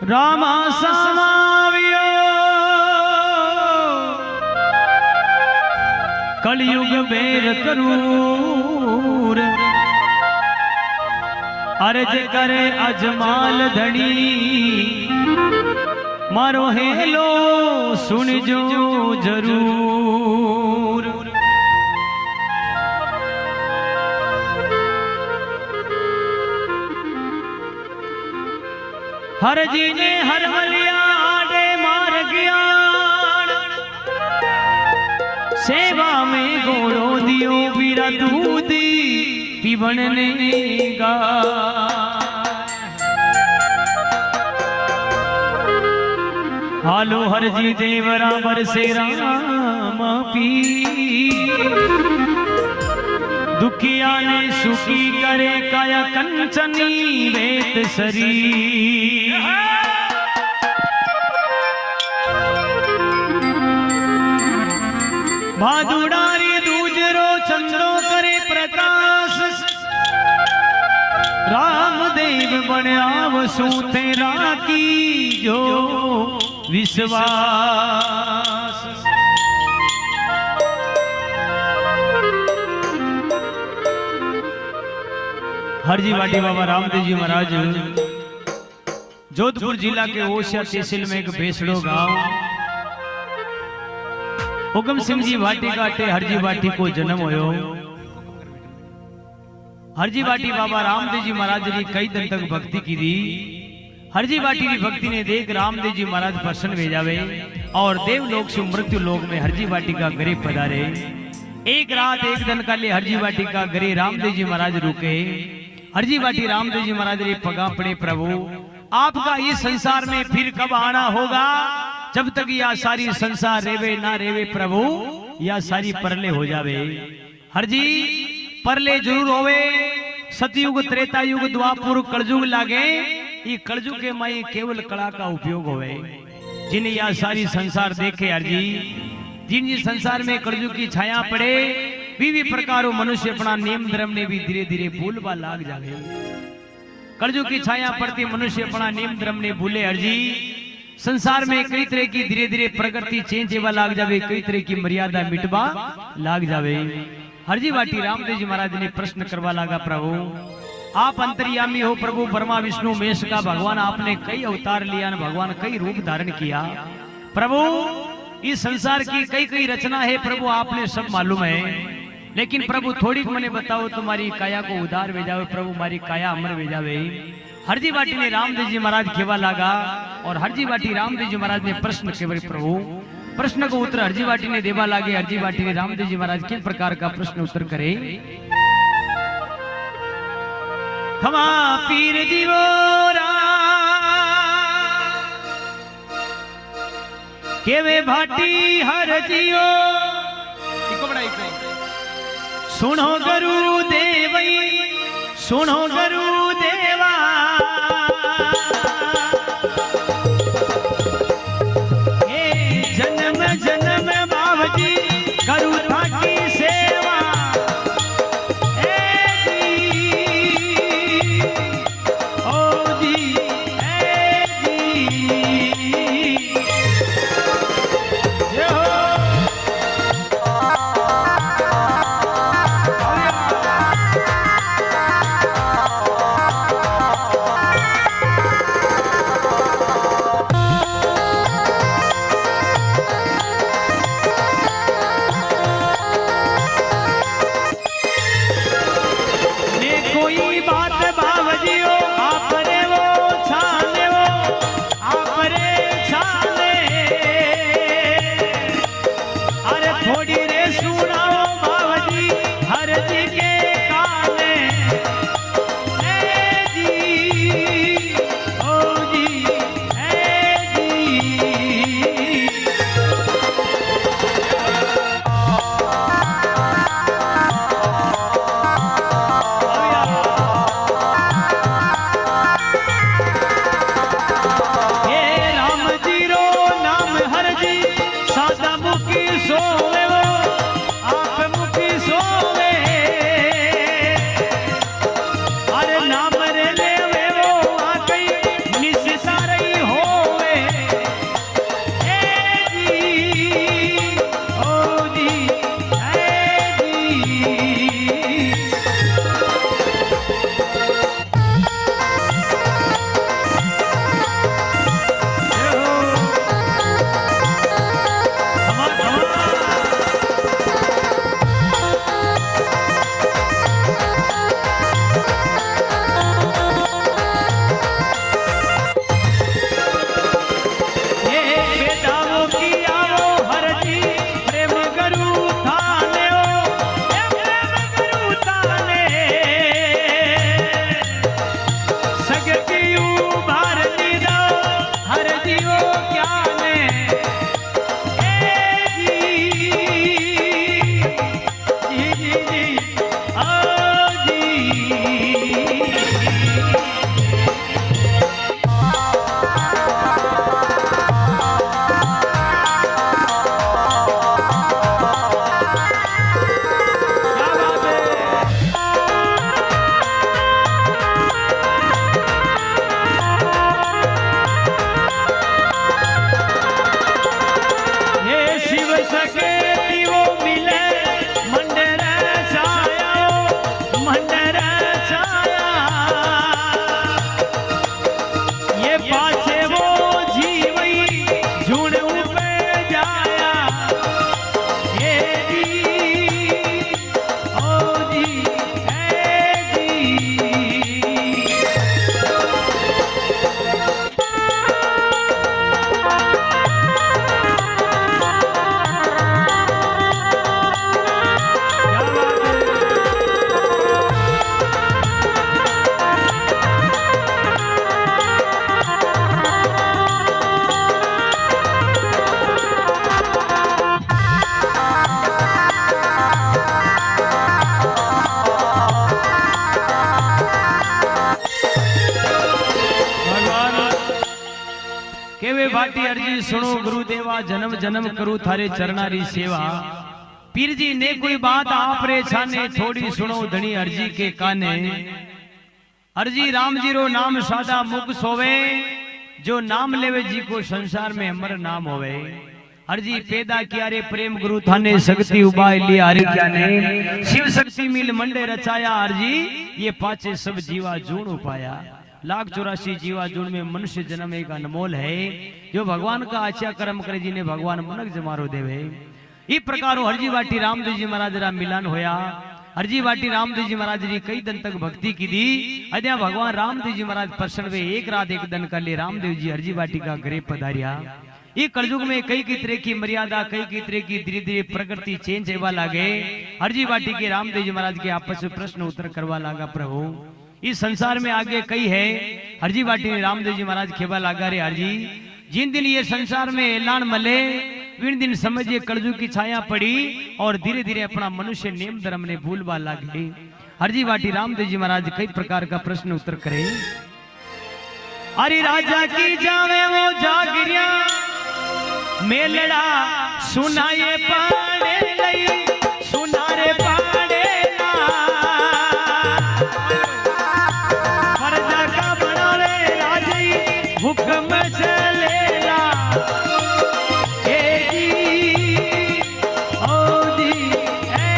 रामा समावियो कलयुग बेर करूर अर्ज करे अजमाल धनी मारो हेलो सुनजो जरूर। हर जी ने हर मलिया आडे मार गया सेवा में गोड़ो दियो बीरा दूधी पीवने का। हालो हर जी देवरा बरसे राम पी दुखिया ने सुखी करे काया कंचनी वेत सरी। भादुड़ारी दूजरो चंद्रो करे प्रकाश रामदेव बन्याव सू तेरा की जो विश्वास। हरजी वाटी बाबा रामदेव जी महाराज जोधपुर जिला के ओसिया तहसील में एक बेसड़ो गांव उगम सिंह जी भाटी काटे हरजी वाटी को जन्म होयो। हरजी वाटी बाबा रामदेव जी महाराज ने कई दिन तक भक्ति की दी। हरजी वाटी की भक्ति ने देख रामदेव जी महाराज प्रसन्न हो जावे और देवलोक से मृत्यु लोक में हरजी वाटी का गरीब पधारे। एक रात एक दिन का लिए हरजी वाटी का गरीब रामदेव जी महाराज रुके। हरजी वाटी रामदेव जी महाराज ने पगा पड़े, प्रभु आपका इस संसार में फिर कब आना होगा? जब तक यह सारी संसार रेवे ना रेवे प्रभु या सारी परले हो जावे। हरजी परले जरूर होवे, सतयुग त्रेता युग द्वापुर कलयुग लागे। ये कलयुग के माई केवल कला का उपयोग होवे। जिन यह सारी संसार देखे हरजी, जिन संसार में कलयुग की छाया पड़े विविध प्रकारों मनुष्य अपना नियम धर्म ने भी धीरे धीरे भूलवा लाग जावे। कलयुग की छाया पड़ती मनुष्य अपना नियम धर्म ने भूले। हरजी संसार में कई तरह की धीरे धीरे प्रकृति चेंज होवा लाग जावे, कई तरह की मर्यादा मिटवा लाग जावे। हरजी वाटी रामदेव जी महाराज ने प्रश्न करवा लगा, प्रभु आप अंतर्यामी हो, प्रभु ब्रह्मा विष्णु महेश का भगवान, आपने कई अवतार लिया, भगवान कई रूप धारण किया। प्रभु इस संसार की कई कई रचना है प्रभु, आपने सब मालूम है, लेकिन प्रभु थोड़ी मने बताओ तुम्हारी काया को उधार भेजावे प्रभु, हमारी काया अमर भेजावे। हरजी वाटी ने रामदेव जी महाराज केवा लगा और हरजी वाटी रामदेव जी महाराज ने प्रश्न केवल प्रभु प्रश्न को उत्तर हरजी वाटी ने देवा लागे। हरजी वाटी ने रामदेव जी महाराज किस प्रकार का प्रश्न उत्तर करे। खमा पीर जीवोरा केवे भाटी हरजियो सुनो गुरु देवई सुनो गुरु देवा ए जन्म जन्म बाबजी करू थाकी सेवा। ए जी ओ जी ए जी जय हो। जी जी ओ जी। केवे भाटी अर्जी सुनो गुरुदेवा जन्म जन्म करू थारे चरणारी सेवा। पीर जी ने कोई बात आप रे छाने थोड़ी सुनो धनी अर्जी के काने। अर्जी राम जी रो नाम सादा मुख सोवे जो नाम लेवे जी को संसार में अमर नाम होवे। अर्जी पैदा किया रे प्रेम गुरु थाने शक्ति उबाय लिया हरि ज्ञाने शिव शक्ति मिल मंडे रचाया। अर्जी ये पाचे सब जीवा जूण उपाया। लाख 84 जीवा जून में मनुष्य जन्म एक अनमोल है जो भगवान का आचा कर्म करे जी ने भगवान मनक जमारो देवे। इस प्रकार हरजी वाटी रामदेव जी महाराज रा मिलन होया। हरजी वाटी रामदेव जी महाराज जी कई दिन तक भक्ति की दी। अद्या भगवान रामदेव जी महाराज प्रसन्न वे एक रात एक दिन कर ले रामदेव जी हरजी वाटी का घरे पधारिया। ये कलयुग में कई की तरह की मर्यादा कई की तरह की धीरे धीरे प्रकृति चेंज होवा लागे। हरजी वाटी के रामदेव जी महाराज के आपस में प्रश्न उत्तर करवा लागा। प्रभु इस संसार में आगे कई है। हरजी वाटी ने रामदेव जी महाराज खेवा लागा रे हरजी जिन दिन ये संसार में ऐलान मले विन दिन समझिए कलयुग की छाया पड़ी और धीरे धीरे अपना मनुष्य नेम धर्म ने भूलवा लागे। हरजी वाटी रामदेव जी महाराज कई प्रकार का प्रश्न उत्तर करे। अरे राजा की जावे वो जागिरिया मेलड़ा सुनाए पाड़े लई सुनारे पाड़े हुक्म चलेला ए जी ओ जी ए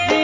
जी।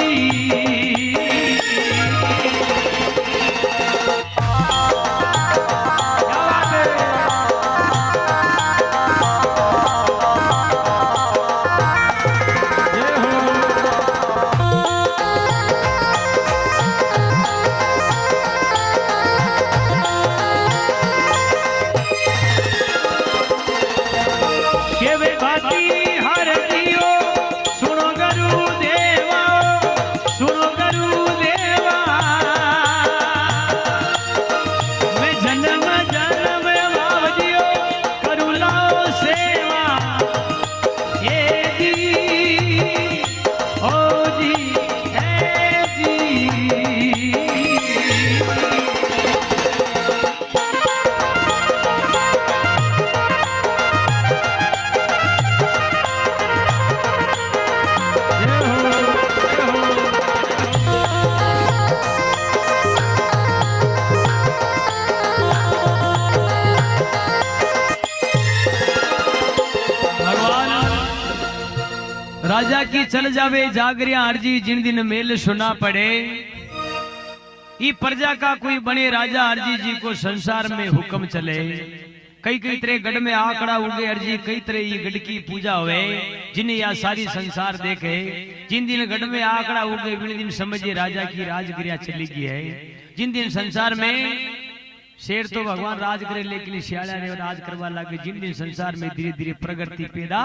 राजा की चल जावे जागरिया अर्जी जिन दिन मेल सुना पड़े। ई प्रजा का कोई बने राजा अर्जी जी को संसार में हुक्म चले। कई कई तरह गढ़ में आंकड़ा उगे अर्जी कई तरह ये गढ़ की पूजा हुए जिन्हें या सारी संसार देखे। जिन दिन गढ़ में आंकड़ा उगे विन दिन समझिए राजा की राजगिरिया चली गई है। जिन दिन संसार में शेर तो भगवान राज करे लेकिन शियाला ने राज करवा लागे। जिन दिन संसार में धीरे धीरे प्रगति पैदा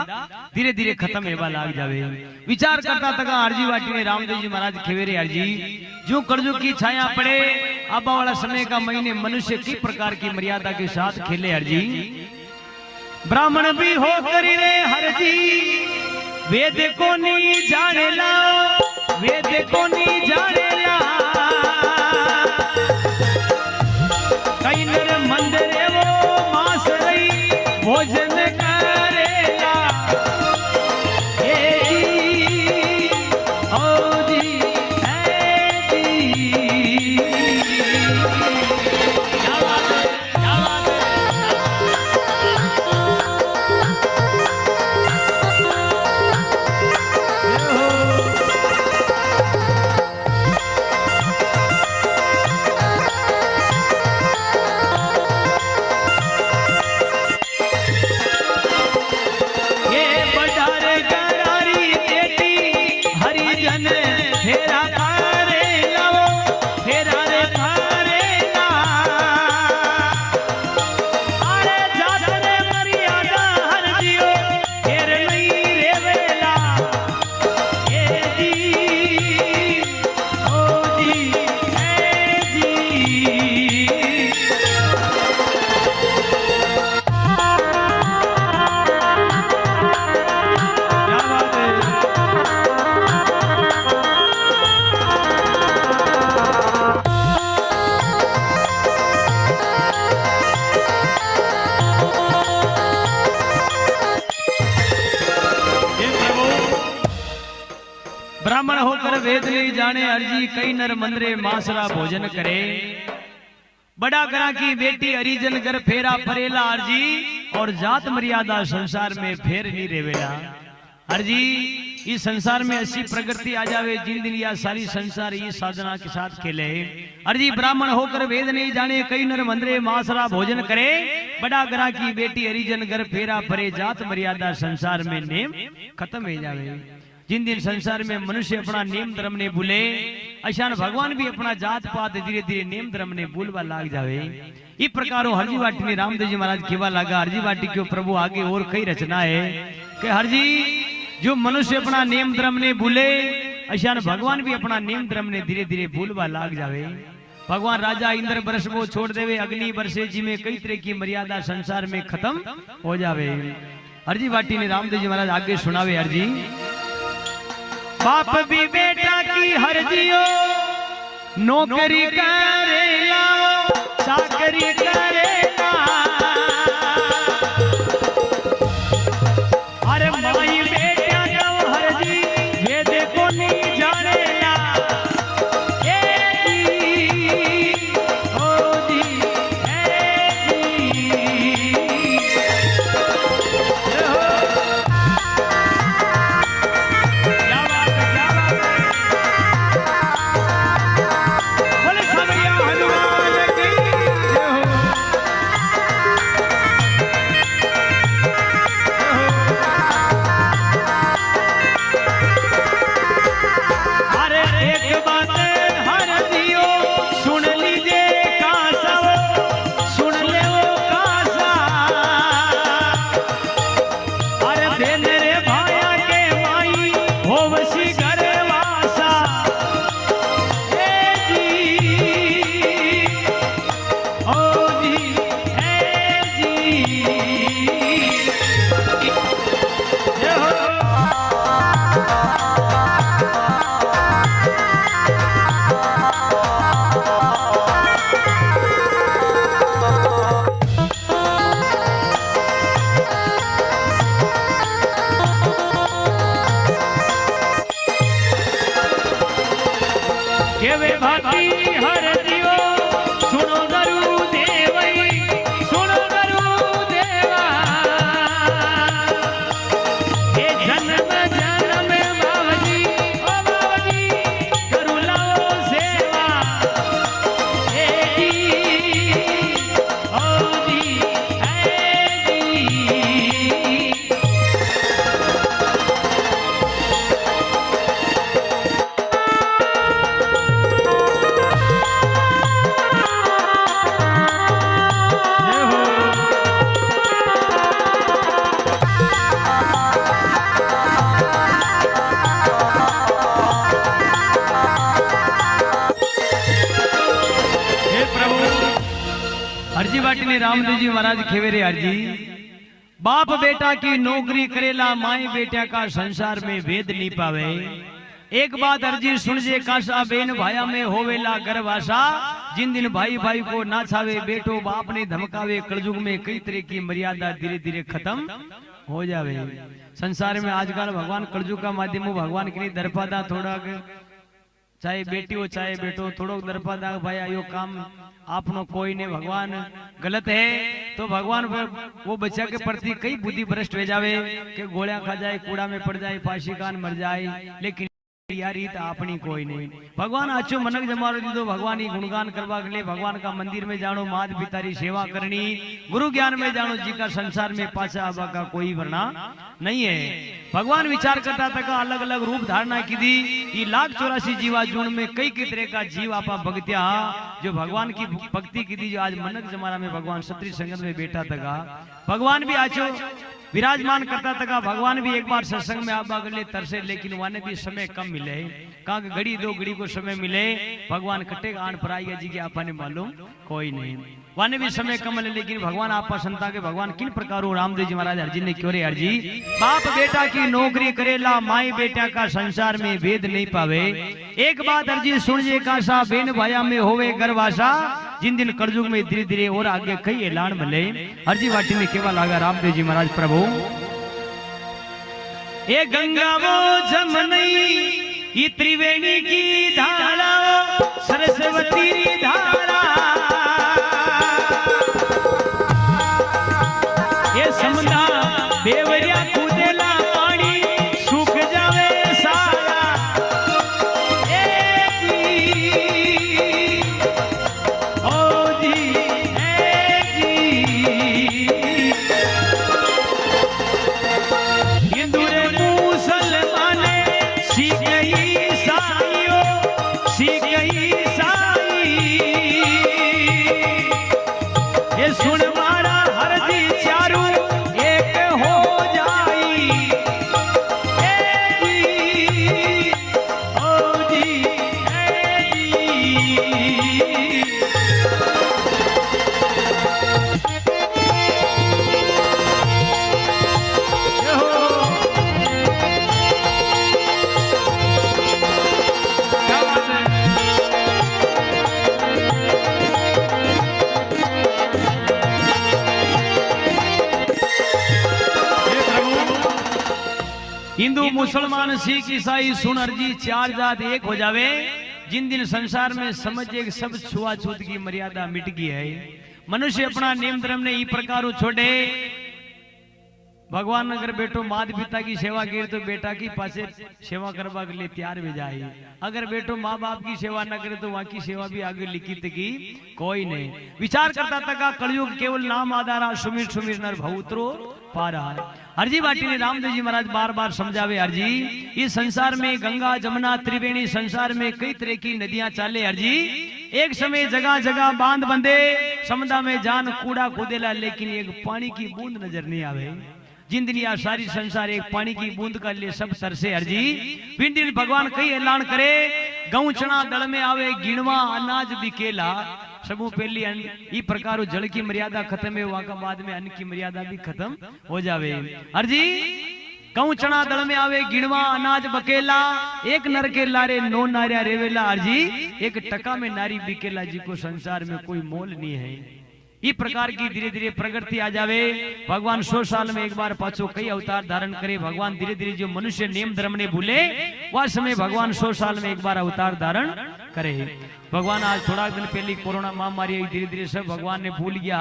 धीरे धीरे खत्म होवा लाग जावे। विचार करता तक अर्जी वाटी ने रामदेव जी महाराज खेवेरे अर्जी जो कलयुग की छाया पड़े आबा वाला समय का महीने मनुष्य की प्रकार की मर्यादा के साथ खेले। अर्जी ब्राह्मण भी हो करी रे हरजी वेद को नहीं जाने ला वेद को नहीं जानेला कई नर मंदिर वो मास रही भोजन करेला ब्राह्मण होकर वेद नहीं जाने अर्जी कई नर मंदरे मासरा भोजन करे बड़ा ग्रा की बेटी हरिजन घर फेरा फरेला अर्जी और जात मर्यादा संसार में फेर नहीं रेवेला अर्जी इस संसार में ऐसी प्रगति आ जावे जिन दिन या सारी संसार ये साधना के साथ खेले अर्जी ब्राह्मण होकर वेद नहीं जाने कई नर मंदरे मासरा भोजन करे बड़ा ग्रा की बेटी हरिजन घर फेरा फरे जात मर्यादा संसार में नेम खत्म हो जावे जिन दिन संसार में मनुष्य अपना नियम धर्म ने भूले अशान भगवान भी अपना जात पात धीरे धीरे नियम धर्म ने भूलवा लाग जावे इस प्रकार हरजी वाटी में रामदेव जी महाराज केवा लगा हरजी वाटी के प्रभु आगे और कई रचना है कि हरजी जो मनुष्य अपना नियम धर्म ने भूले अशान भगवान भी अपना नियम धर्म ने धीरे धीरे भूलवा लाग जावे भगवान राजा इंद्र बरस वो छोड़ देवे अग्नि बरसे जी में कई तरह की मर्यादा संसार में खत्म हो जावे हरजी वाटी ने रामदेव जी महाराज आगे सुनावे हरजी बाप भी बेटा की हरजियो नौकरी करेला चाकरी करेला अरे माई बेटा जब हरजी ये देखो नहीं जानेला ओ जी हरजी वाटी ने रामदेव जी महाराज खेवेरे हरजी बाप बेटा की नौकरी करेला माए बेटा का संसार में भेद नहीं पावे एक बात अर्जी सुन जे काशा बेन भाया में होवेला गर्भाषा जिन दिन भाई भाई को ना छावे बेटो बाप ने धमकावे कलयुग में कई तरह की मर्यादा धीरे धीरे खत्म हो जावे। संसार में आजकल भगवान कलयुग का माध्यम हो भगवान के लिए दरपादा थोड़ा चाहे बेटी हो चाहे बेटो थोड़ो दरपादा भाई आयो काम आपनो कोई ने भगवान गलत है तो भगवान वो बच्चा के प्रति कई बुद्धि भ्रष्ट हो जावे कि गोलियां खा जाए कूड़ा में पड़ जाए फांसी कान मर जाए। लेकिन यार रीत अपनी कोई नहीं। भगवान अच्छो मनक जमारो दीदो भगवान ही गुणगान करवा के लिए भगवान का मंदिर में जानो मात पिता री सेवा करनी गुरु ज्ञान में जानो जी का संसार में पाचा आबा का कोई वरना नहीं है। भगवान विचार करता था का अलग अलग रूप धारणा की दी ये 1,84 जीवा जून में कई कई तरह का जीव आपा भक्तिया जो भगवान की भक्ति की दी जो आज मनक जमारा में भगवान सत्री संगत में बैठा था भगवान भी आचो विराजमान करता था। भगवान भी एक बार सत्संग में आबा गले तरसे लेकिन वाने भी समय कम मिले कहा घड़ी दो घड़ी को समय मिले भगवान कटे आन पर आई जी के आपने मालूम कोई नहीं वाने भी समय कम मिले। लेकिन भगवान आप संता के भगवान किन प्रकार रामदेव जी महाराज अर्जी ने क्यों रे अर्जी बाप बेटा की नौकरी करेला माई बेटा का संसार में भेद नहीं पावे। एक बात अर्जी सुन जे काशा बेन भाया में होवे गर्भाषा जिन दिन कलयुग में धीरे धीरे और आगे कई ऐलान मिले। अर्जी वाटी में केवल लागा रामदेव जी महाराज प्रभु ये गंगा वो जमनई ये त्रिवेणी की धारा सरस्वती धारा ये समुद्र देवरिया कूदेला पानी सूख जावे सारा ओ जी हिंदू रे मुसलमान सीख ईसाइयों सीख ईसाई ये सुन मारा हर जी चारू एक हो जाई ओ जी हिंदू मुसलमान सिख ईसाई सुन अर्जी 4 जात एक हो जावे। जिन दिन संसार में समझे कि सब छुआछूत की मर्यादा मिट गई है मनुष्य अपना नियम धर्म ने ई प्रकार छोड़े। भगवान अगर बेटो माता पिता की सेवा करे तो बेटा की पासे सेवा करवा के लिए तैयार हो जाए। अगर बेटो माँ बाप की सेवा न करे तो वहाँ की सेवा भी आगे लिखित की कोई नहीं। विचार करता था कलयुग केवल नाम आधारा सुमिर सुमिर नर भवुत्रो पारा। हरजी बाटी ने रामदेव जी महाराज बार बार समझावे हरजी इस संसार में गंगा जमुना त्रिवेणी संसार में कई तरह की नदियां चाले हरजी एक समय जगह जगह बांध बंदे समुद्र में जान कूड़ा कूदेला लेकिन एक पानी की बूंद नजर नहीं आवे। जिन दिन या सारी संसार एक पानी की बूंद का लिए सब तरसे हरजी बिन दिन भगवान कई ऐलान करे गऊ चना दल में आवे गिणवा अनाज बिकेला सबू पहली ई प्रकार जल की मर्यादा खत्म है वहां का बाद में अन्न की मर्यादा भी खत्म हो जावे। हरजी गऊ चना दल में आवे गिणवा अनाज बकेला एक नर के लारे 9 नारिया रेवेला। हरजी एक टका में नारी बिकेला जी को संसार में कोई मोल नहीं है। इस प्रकार की धीरे धीरे प्रगति आ जावे। भगवान 100 साल में एक बार पाछो कई अवतार धारण करे। भगवान धीरे धीरे जो मनुष्य नियम धर्म ने भूले वह समय भगवान 100 साल में एक बार अवतार धारण करे। भगवान आज थोड़ा दिन पहले कोरोना महामारी आई धीरे धीरे सब भगवान ने भूल गया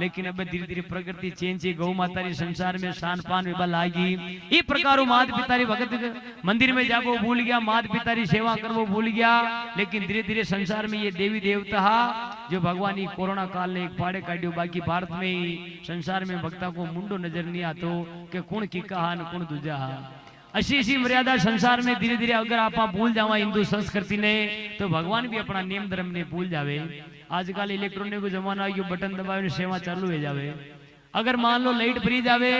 लेकिन अब धीरे धीरे प्रकृति चेंज है। गौ माता री संसार में शान पान विबल आएगी। इस प्रकार मात पिता री भगत मंदिर में जाबो भूल गया मात पिता री सेवा करवो भूल गया। लेकिन धीरे धीरे संसार में ये देवी देवता जो भगवान ही कोरोना काल ने एक पाड़े काटियो बाकी भारत में ही संसार में भक्ता को मुंडो नजर नहीं आतो कि कौन की कहा न कौन दूजा। ऐसी ऐसी मर्यादा संसार में धीरे धीरे अगर आप भूल जावा हिंदू संस्कृति ने तो भगवान भी अपना नियम धर्म ने भूल जावे। आजकल इलेक्ट्रॉनिक को जमाना यो बटन दबावे सेवा चालू हो जावे। अगर मान लो लाइट फ्री जावे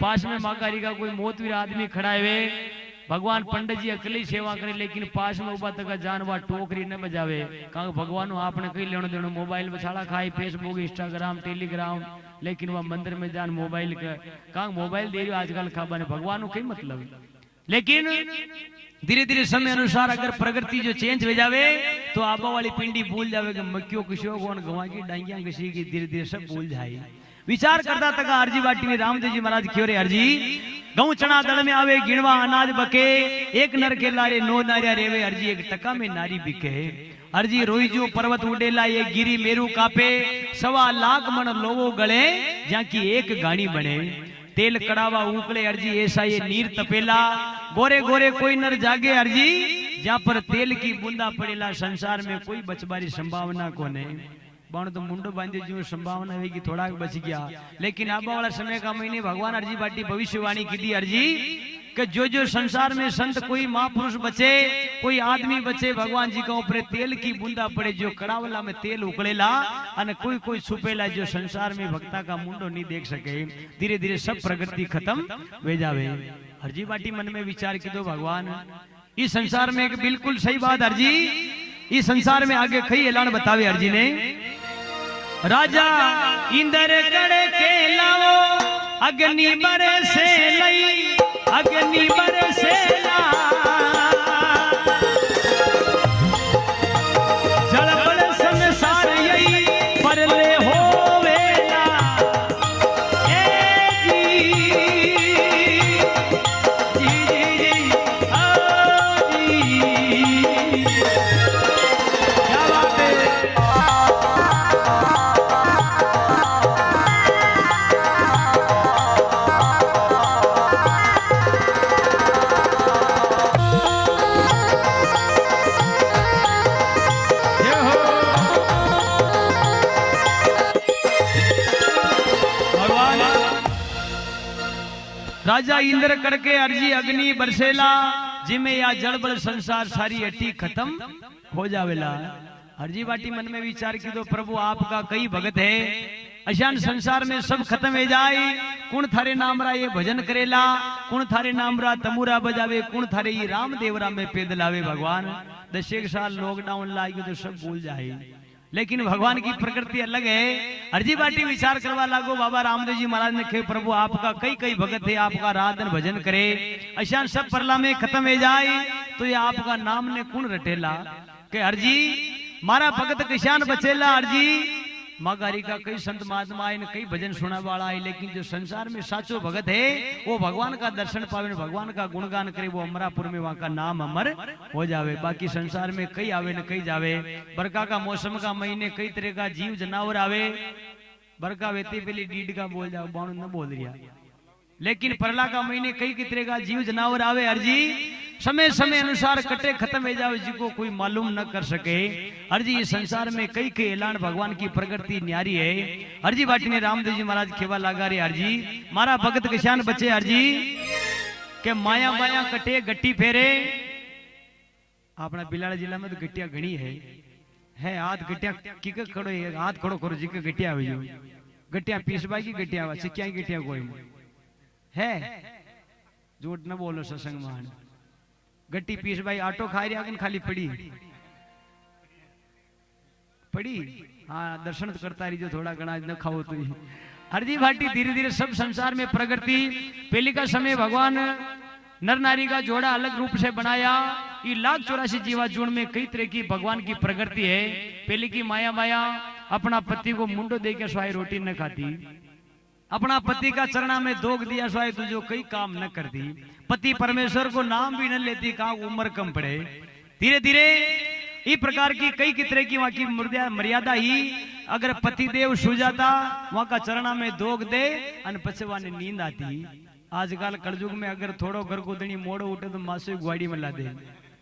पास में माकारी का कोई मोतवीर आदमी खड़ा है भगवान पंडित जी अकेले सेवा करे लेकिन पास में उबा तक जानवा टोकरी न बजावे कहा भगवान आपने कई लेनो देनो मोबाइल बछाड़ा खाए फेसबुक इंस्टाग्राम टेलीग्राम लेकिन वह मंदिर में जान मोबाइल का मोबाइल दे रही आजकल खाबा ने भगवान कई मतलब लेकिन धीरे धीरे समय अनुसार अगर प्रगति जो चेंज हो जावे तो आबा वाली पिंडी भूल जावे कि मक्कियों किशो कौन गवा की डांगियां किसी की, धीरे धीरे सब भूल जाए। विचार करता तका हरजी बाटी में रामदेव जी महाराज क्यों रे हरजी गऊ चना दल में आवे गिणवा अनाज बके, एक नर के लारे 9 नारिया रेवे हरजी, एक टका में नारी बिके। हरजी रोई जो पर्वत उडेला ये गिरी मेरू कापे, 1.25 लाख मन लोगो गले जहाँ की एक गाड़ी बने। तेल कड़ावा उकले अर्जी ऐसा ये नीर तपेला, गोरे गोरे कोई नर जागे अर्जी, जहाँ पर तेल की बूंदा पड़ेला संसार में कोई बचबारी संभावना को नहीं। बाण तो मुंडो बांधे जो संभावना है कि थोड़ा बच गया, लेकिन आबा वाला समय का महीने भगवान अर्जी बाटी भविष्यवाणी की दी अर्जी कि जो संसार में संत कोई महापुरुष बचे, कोई आदमी बचे, भगवान जी का ऊपर तेल की बूंदा पड़े, जो कड़ावला में तेल उकड़ेला और कोई कोई छुपेला, जो संसार में भक्ता का मुंडो नहीं देख सके। धीरे धीरे सब प्रगति खत्म हो जावे। हरजी बाटी मन में विचार की दो भगवान इस संसार में एक बिल्कुल सही बात हरजी, इस संसार में आगे कई ऐलान बतावे हरजी ने। राजा इंद्र कड़े के लाओ अग्नि बरसे लई, अग्नि बरसेला जल बल संसार यही परले होवेला। ए जी आ जी क्या बात है। राजा इंद्र करके अर्जी अग्नि बरसेला, जिमे या जड़ बल संसार सारी अटी खत्म हो जावेला। अर्जी बाटी मन में विचार की तो प्रभु आपका कई भगत है, अशान संसार में सब खत्म हो जाए, कौन थारे नामरा ये भजन करेला, कौन थारे नामरा तमुरा बजावे, कौन थारे ये राम देवरा में पैदल आवे। भगवान 10 साल लॉकडाउन लाए तो सब भूल जाए, लेकिन भगवान की प्रकृति अलग है। अर्जी बाटी विचार करवा लागो, बाबा रामदेव जी महाराज ने कहे प्रभु आपका कई कई भगत है, आपका राधन भजन करे, अशान सब परला में खत्म हो जाए तो ये आपका नाम ने कौन रटेला के अर्जी मारा भगत किसान बचेला। अर्जी मागारी का कई संत महात्मा है, कई भजन सुना वाला है, लेकिन जो संसार में साचो भगत है वो भगवान का दर्शन पावे, भगवान का गुणगान करे, वो अमरापुर में वहां का नाम अमर हो जावे। बाकी संसार में कई आवे न कई जावे। बरका का मौसम का महीने कई तरह का जीव जनावर आवे, बरका वेती पहले डीड का बोल जाओ बाणु न बोल रिया, लेकिन परला का महीने कई तरह का जीव जनावर आवे। अर्जी समय समय अनुसार कटे खत्म हो जावे, जिसको कोई मालूम न कर सके। अर्जी इस संसार में कई कई ऐलान भगवान की प्रकृति न्यारी है। अर्जी बाटी ने रामदेव जी महाराज खेवा लगा रे अर्जी मारा भगत किसान बचे अर्जी के माया माया कटे गट्टी फेरे। अपना बिलाड़ा जिला में तो गट्टिया घनी है हाथ गट्टिया की खड़ो है, हाथ खड़ो करो जी गट्टिया हुई गट्टिया पीसबाई की गट्टिया हुआ सिक्किया की गट्टिया कोई है, झूठ न बोलो सत्संग मान। गट्टी पीस भाई आटो खा रही खाली पड़ी पड़ी, हाँ दर्शन करता रही जो थोड़ा घना न खाओ तो। हरजी भाटी धीरे धीरे सब संसार में प्रगति। पहले का समय भगवान नर नारी का जोड़ा अलग रूप से बनाया। ये 1,84 जीवा जोड़ में कई तरह की भगवान की प्रगति है। पहले की माया माया अपना पति को मुंडो दे के स्वाय रोटी न खाती, अपना पति का चरणा में दोग दिया स्वाय तुझो कई काम न करती, पति परमेश्वर को नाम भी न लेती, कहा उम्र कम पड़े। धीरे धीरे इस प्रकार की कई तरह की वहां की मर्यादा ही, अगर पति देव सो जाता वहां का चरणा में दोग दे अन पचवा ने नींद आती। आजकल कलयुग में अगर थोड़ो घर को दनी मोड़ो उठे तो मासो ग्वाड़ी में ला दे।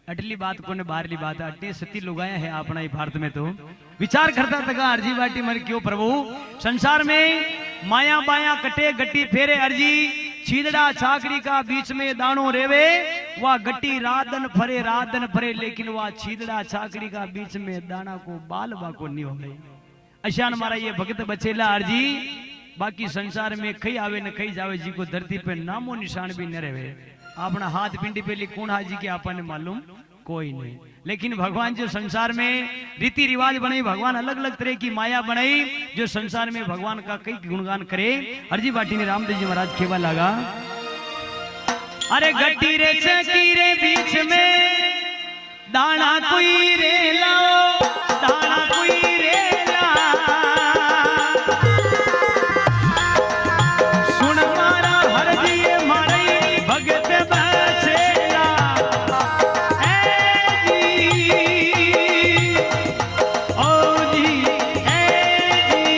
अटली बात को ने बाहरली बात अटली सती लुगाया है अपना भारत में। तो विचार करता तका अर्जी बाटी मन क्यों प्रभु संसार में माया बाया कटे गट्टी फेरे। अर्जी छीदड़ा छाकड़ी का बीच में दानो रेवे, वह गट्टी राधन फरे, लेकिन वह छीदड़ा छाकड़ी का बीच में दाना को बाल बाको नहीं हो गई। अशान मारा ये भगत बचेला अर्जी। बाकी संसार में कई आवे न कई जावे, जी को धरती पे नामो निशान भी न रहे। अपना हाथ पिंडी पे कौन हाजी के आपने मालूम कोई नहीं। लेकिन भगवान जो संसार में रीति रिवाज बनाई, भगवान अलग अलग तरह की माया बनाई, जो संसार में भगवान का कई गुणगान करे। अर्जी बाटी ने रामदेव जी महाराज खेवा लगा अरे गड्डी रे चकी रे बीच में दाना कोई रे लाओ, दाना कोई रे ला। सुन मारा हर दिए मारे भगत बसेला। ए जी ओ जी ए जी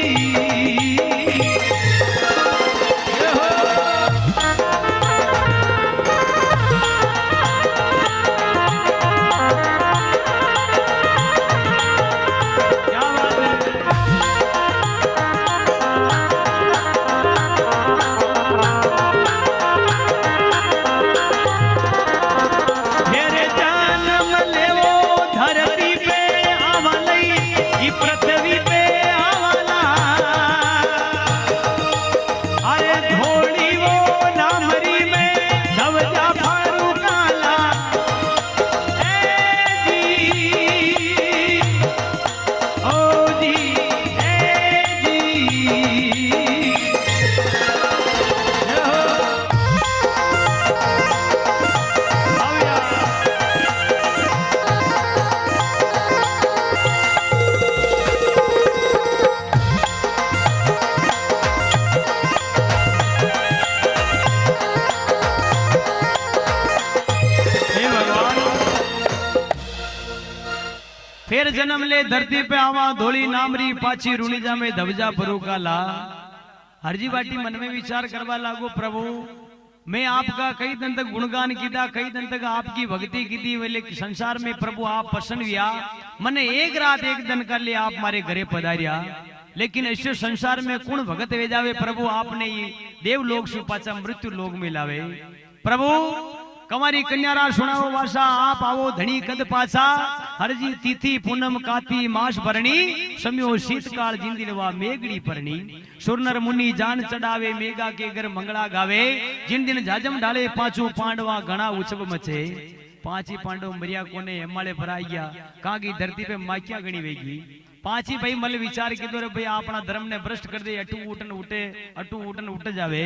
फिर जन्म ले धरती पे आवा धोली नामरी पाची रुणिजा में धवजा परू का ला। हरजी बाटी मन में विचार करवा लागो, प्रभु मैं आपका कई दिन तक गुणगान किया, कई दिन तक आपकी भक्ति की थी, बोले संसार में प्रभु आप पसंद हुआ, मने एक रात एक दिन कर लिए आप हमारे घरे पधारिया। लेकिन ऐसे संसार में कुण भगत वे जावे प्रभु, आपने देवलोक से पाचा मृत्यु लोक में लावे। प्रभु कमारी कन्यारा सुनाओ वासा, आप आवो धनी कद पासा। हरजी तिथि पूनम काती मास भरणी, सम्यो शीतकाल जिंदिलवा मेघड़ी परणी। सुरनर मुनि जान चढ़ावे, मेघा के घर मंगला गावे। जिन दिन जाजम डाले पांचों पांडवा, घना उत्सव मचे। पांच ही पांडव मरिया कोने हेमाले भराई गया, कहा की धरती पे माक्या गणी वेगी। पांच ही भाई मल विचार की दो भाई अपना धर्म ने भ्रष्ट कर दे, अटू उठन उठ जावे।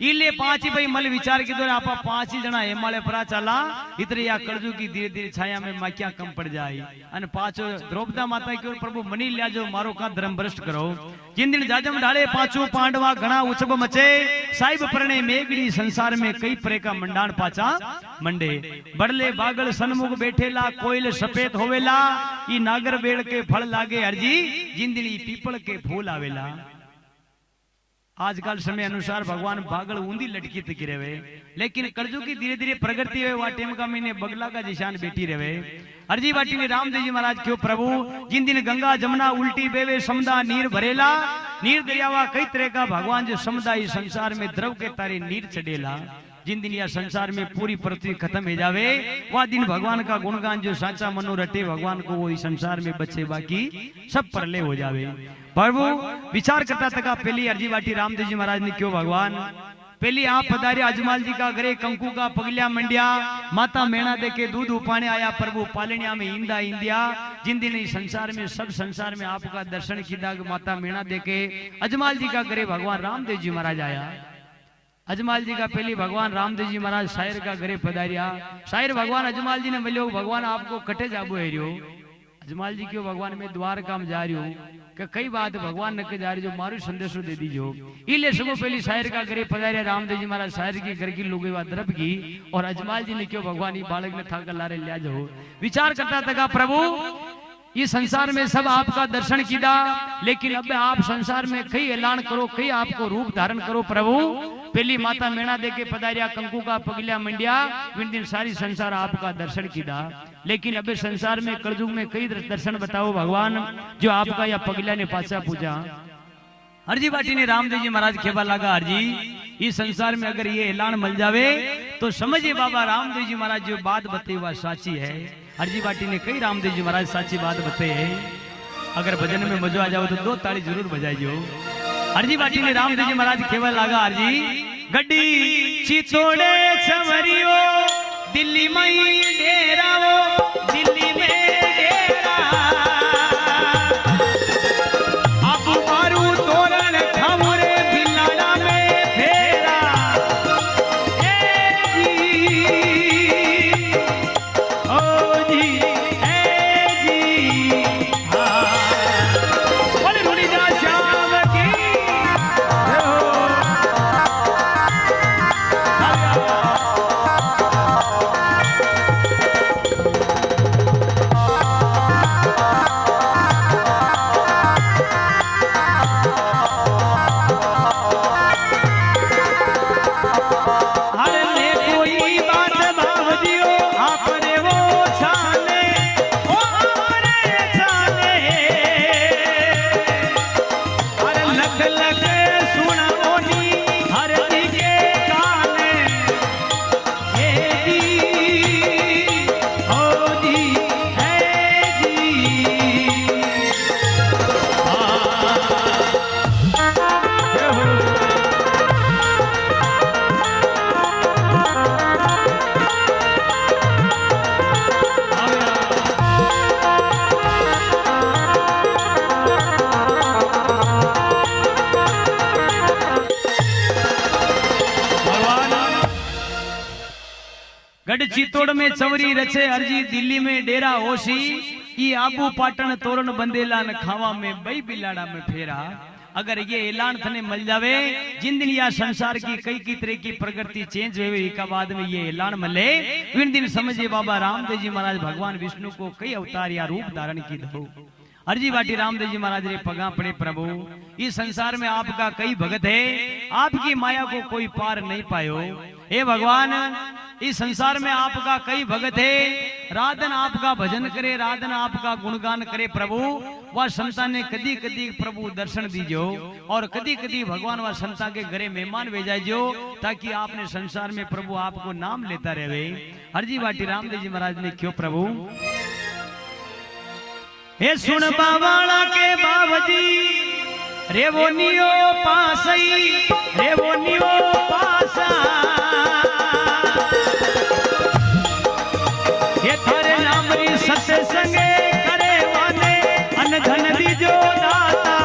इले पांच ही भाई मल विचार की दो आप पांच ही जना हेमाले परा चला, इतरे या कर्जू की धीरे धीरे छाया में माक्या कम पड़ जाए। अन पांचो द्रौपदा माता की ओर प्रभु मनी लिया जो मारो का धर्म भ्रष्ट करो। जिन दिन जाजम ढाले पांचों पांडवा, घना उत्सव मचे। साहिब परणे मेघड़ी, संसार में कई प्रे का मंडाण पाचा मंडे। बड़ले बागल सन्मुख बैठेला, कोयल सफेद होवेला। ई नागर बेड़ के फल लागे हरजी, जिंदड़ी पीपल के फूल आवेला। आजकल समय अनुसार भगवान बागल ऊंधी लटकी तक रहे, लेकिन कर्जों की धीरे धीरे प्रगति हुए वा टेम का महीने बगला का निशान बेटी रहे। हरजी बाटी ने रामदेव जी महाराज क्यों प्रभु, जिन दिन गंगा जमुना उल्टी बेवे, समुदा नीर भरेला। नीर दरियावा कई तरह का भगवान जो समुदाय संसार में द्रव के तारे नीर चढ़ेला। जिन दिन यह संसार में पूरी पृथ्वी खत्म हो जावे, वह दिन भगवान का गुणगान जो साचा मनो रटे, भगवान को वो इस संसार में बचे, बाकी सब परले हो जावे। प्रभु विचार करता तका पहली अर्जी बाटी रामदेव जी महाराज ने क्यों भगवान, पहली आप पधारे अजमाल जी का घरे, कंकु का पगलिया मंडिया, माता मेणा दे के दूध उपाने आया। प्रभु पालनिया में इंदा इंदिया। जिन दिन इस संसार में सब संसार में आपका दर्शन किया, माता मेणा दे के अजमाल जी का घरे भगवान रामदेव जी महाराज आया। अजमाल जी का पहली भगवान रामदेव जी महाराज शायर का घरे पधारिया। शायर भगवान अजमाल जी ने मिलो, भगवान आपको कटे जाबो है रियो। अजमाल जी क्यों भगवान में द्वारका में जा रही हूँ, कई बात भगवान न के जा रही जो मारू संदेशो दे दीजो। इले सबो पहली शायर का घरे पधारिया रामदेव जी महाराज, शायर की घर की लोगे द्रब की, और अजमाल जी ने क्यों भगवान ही बालक ने था लारे लिया जाओ। विचार करता था प्रभु ये संसार में सब आपका दर्शन किया, लेकिन अब आप संसार में कई ऐलान करो, कई आपको रूप धारण करो। प्रभु पहली माता मेणा दे के पधारिया, कंकु का पगलिया मंडिया, विन दिन सारी संसार आपका दर्शन किया। लेकिन अब संसार में कलयुग में कई दर्शन बताओ भगवान, जो आपका या पगलिया ने पाचा पूजा। हरजी बाटी ने रामदेव जी महाराज खेबा लगा, हरजी इस संसार में अगर ये ऐलान मिल जावे तो समझिए बाबा रामदेव जी महाराज जो बात बताई वह साची है। हरजी बाटी ने कई रामदेव जी महाराज साची बात बताई है। अगर भजन में मजा आ जाओ तो 2 ताली जरूर बजाइयो। हरजी बाटी ने रामदेव जी महाराज खेबा लगा, हरजी गड्डी चितोड़े छवरियो, दिल्ली में डेरा वो, दिल्ली में डेरा। अब मारू तोरण खमरे बिलाड़ा में फेरा। ए जी चित्तौड़ में चवरी रचे हरजी, दिल्ली में डेरा होशी, ई आबू पाटन तोरण बंदेला न खावा में बई बिलाड़ा में फेरा। अगर ये ऐलान थने मिल जावे जिन दिन या संसार की कई तरह की प्रकृति चेंज हुए एक बाद में ये ऐलान मिले, उन दिन समझे बाबा रामदेव जी महाराज भगवान विष्णु को कई अवतार या रूप धारण की दो। हरजी बाटी रामदेव जी महाराज रे पगा पड़े, प्रभु इस संसार में आपका कई भगत है, आपकी माया को कोई पार नहीं पायो। हे भगवान इस संसार में आपका कई भगत है, राधन आपका भजन करे, राधन आपका गुणगान करे। प्रभु वह संतान ने कदी कदी प्रभु दर्शन दीजो और कदी कदी भगवान वह संतान के घरे मेहमान भेजाइजो, ताकि आपने संसार में प्रभु आपको नाम लेता रहे। हरजी बाटी रामदेव जी महाराज ने क्यों प्रभु हे सुन बावाला के बाबजी रे वो नियो पासई रे वो नियो पासा, ये थारे नामरी सत्य संगे करे वाले अन धन दीजो दाता।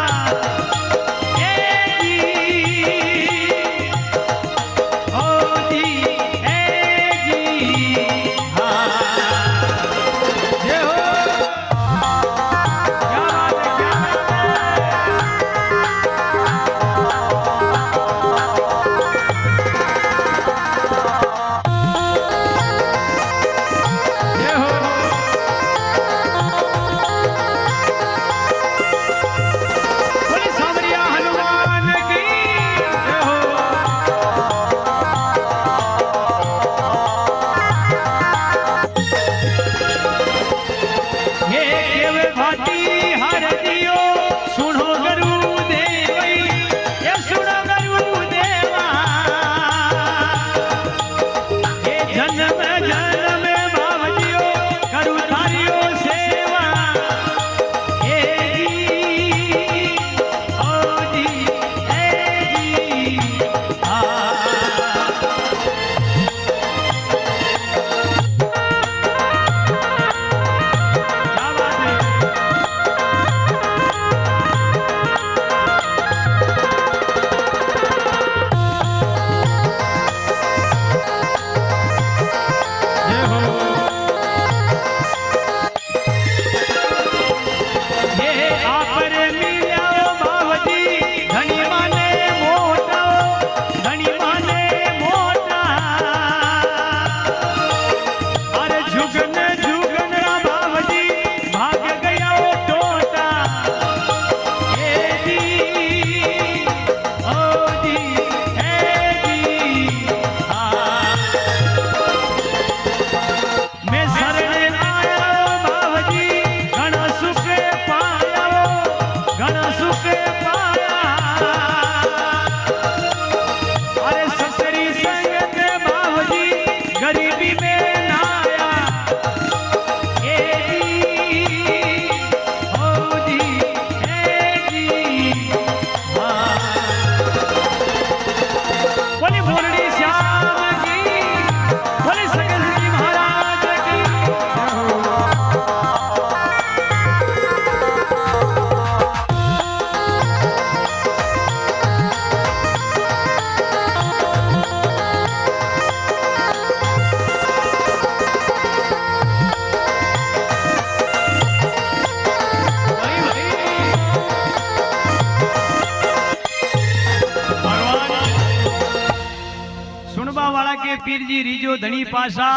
पीर जी रीजो धनी पासा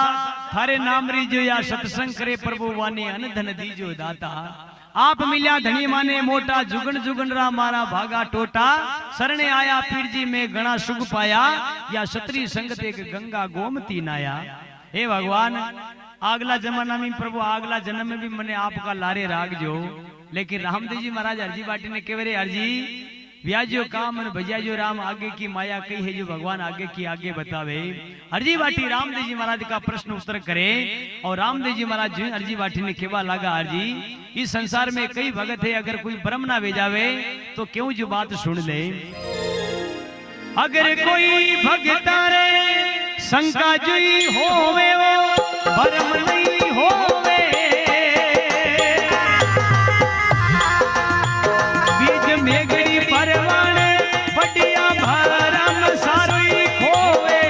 थारे नाम रीजो या सत्संग करे प्रभु वाने अन धन दीजो दाता। आप मिल्या धनी माने मोटा जुगन जुगन रा मारा भागा टोटा, सरने आया पीर जी में गणा सुख पाया, या क्षत्रिय संगत एक गंगा गोमती नाया। हे भगवान आगला जमाना में प्रभु आगला जन्म में भी मने आपका लारे राग जो, लेकिन रामदेव जी महाराज हरजी बाटी ने केवरे हरजी व्याजो काम भजियाजो राम आगे की माया कही है जो भगवान आगे की आगे बतावे। हरजी बाटी रामदेव जी महाराज का प्रश्न उत्तर करे और रामदेव जी महाराज हरजी बाटी ने केवा लगा हरजी इस संसार में कई भगत है, अगर कोई ब्रह्म ना भेजावे तो क्यों जो बात सुन ले। अगर कोई भगता रे शंका जुई होवे वो ब्रह्म नहीं होवे, बीज मेघड़ी परवाने बढ़िया भरम सारी खोवे।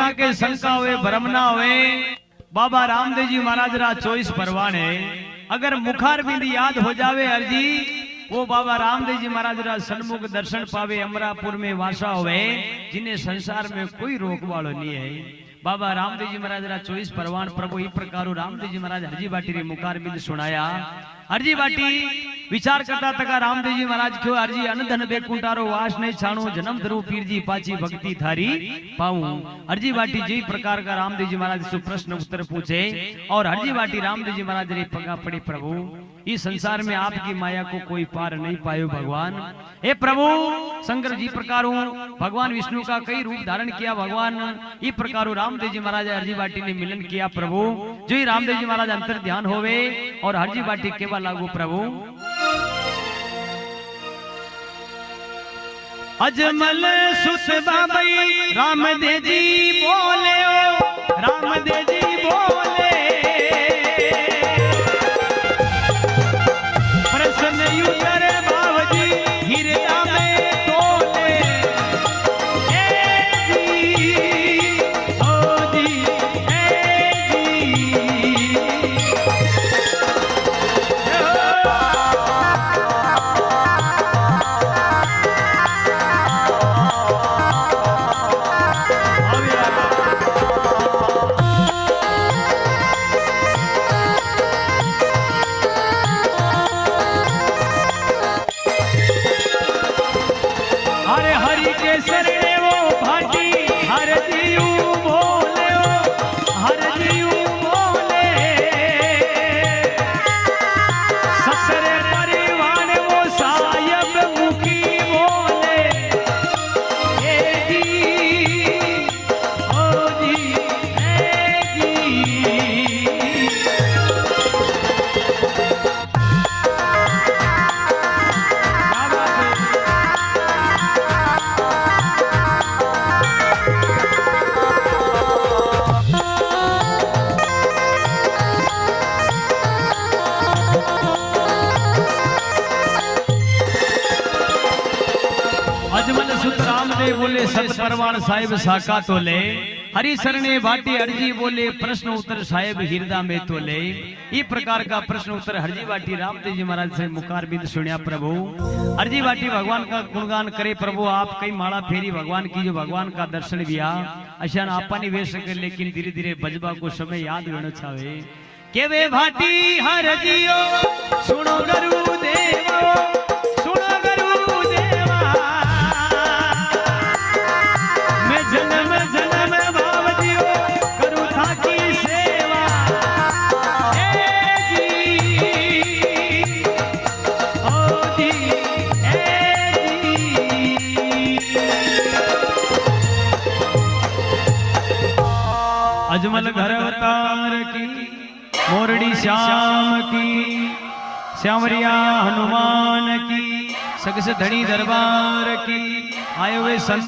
कृपा के शंका हुए भ्रम ना हुए। बाबा रामदेव जी महाराज रा 24 परवाने अगर मुखार बिंदी याद हो जावे अर्जी वो बाबा रामदेव जी महाराज रा सन्मुख दर्शन पावे अमरापुर में वासा हुए जिन्हें संसार में कोई रोक वालो नहीं है। बाबा रामदेव जी महाराज रा 24 परवान प्रभु ई प्रकार रामदेव जी महाराज हरजी बाटी रे मुखार बिंद सुनाया। हरजी बाटी विचार करता तका रामदेव जी महाराज क्यों हरजी अनधन बेकुंटारो वास नहीं छाणो जन्म धरू पीर जी पाची भक्ति थारी पाऊं। हरजी बाटी जी प्रकार का रामदेव जी महाराज से प्रश्न उत्तर पूछे और हरजी बाटी रामदेव जी महाराज रे पगा पड़ी प्रभु इस संसार में आपकी माया को कोई पार नहीं पायो भगवान। हे प्रभु शंकर जी प्रकार भगवान विष्णु का कई रूप धारण किया भगवान इस प्रकार रामदेव जी महाराज हरजी बाटी ने मिलन किया प्रभु जो ही रामदेव जी महाराज अंतर ध्यान होवे और हरजी बाटी केवल लागू प्रभु अजमल सुस बाबई रामदेव जी बोले ओ रामदेव जी बोले प्रसन्न युतर बाबजी हिरदा में तोले ए जी ओ जी ए बोले सत परवान साहिब साका तो ले हरि सरणे भाटी हरजी बोले प्रश्न उत्तर साहिब हिरदा में तो ले इस प्रकार का प्रश्न उत्तर हरजी बाटी रामदेव जी महाराज से मुखार बिंद सुनिया प्रभु। हरजी बाटी भगवान का गुणगान करे प्रभु आप कई माला फेरी भगवान की जो भगवान का दर्शन दिया अशान आपा नहीं वे सके लेकिन धीरे धीरे बजबा को समय याद होना चाहे के वे भाटी हरजियो सुनो गुरु देवो जन्म जन्म बाबजियो करू था की सेवा ए जी ओ जी ए जी अजमल घर अवतार की मोरड़ी श्याम की श्यामरिया हनुमान की सकस धनी दरबार की आए हुए संत